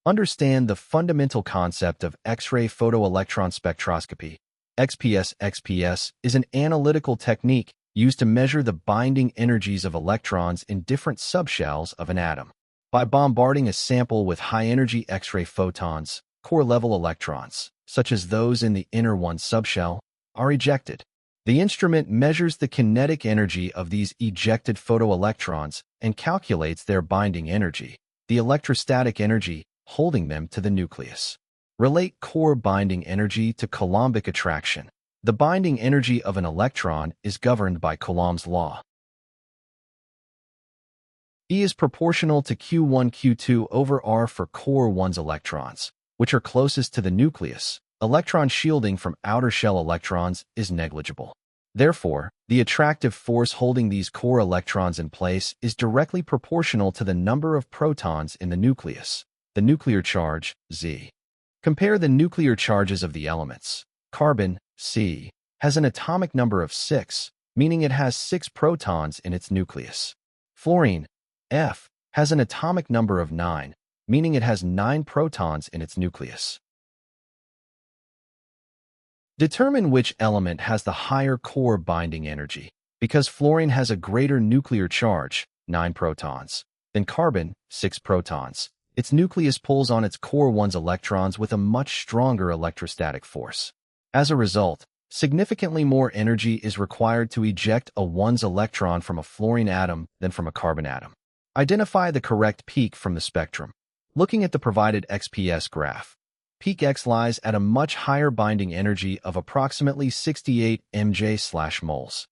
Understand the fundamental concept of X-ray photoelectron spectroscopy. XPS is an analytical technique used to measure the binding energies of electrons in different subshells of an atom. By bombarding a sample with high-energy X-ray photons, core-level electrons, such as those in the inner one subshell, are ejected. The instrument measures the kinetic energy of these ejected photoelectrons and calculates their binding energy, the electrostatic energy holding them to the nucleus. Relate core binding energy to Coulombic attraction. The binding energy of an electron is governed by Coulomb's law. E is proportional to Q1 Q2 over R for core 1's electrons, which are closest to the nucleus. Electron shielding from outer shell electrons is negligible. Therefore, the attractive force holding these core electrons in place is directly proportional to the number of protons in the nucleus. The nuclear charge, Z. Compare the nuclear charges of the elements. Carbon, C, has an atomic number of 6, meaning it has 6 protons in its nucleus. Fluorine, F, has an atomic number of 9, meaning it has 9 protons in its nucleus. Determine which element has the higher core binding energy. Because fluorine has a greater nuclear charge, 9 protons, than carbon, 6 protons, its nucleus pulls on its core 1's electrons with a much stronger electrostatic force. As a result, significantly more energy is required to eject a 1's electron from a fluorine atom than from a carbon atom. Identify the correct peak from the spectrum. Looking at the provided XPS graph, peak X lies at a much higher binding energy of approximately 68 mJ/moles.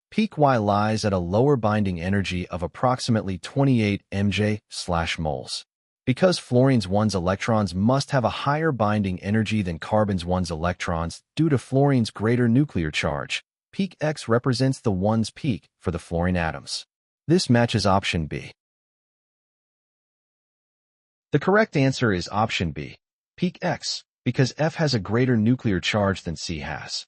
Peak Y lies at a lower binding energy of approximately 28 mJ/moles. Because fluorine's 1's electrons must have a higher binding energy than carbon's 1's electrons due to fluorine's greater nuclear charge, peak X represents the 1's peak for the fluorine atoms. This matches option B. The correct answer is option B, peak X, because F has a greater nuclear charge than C has.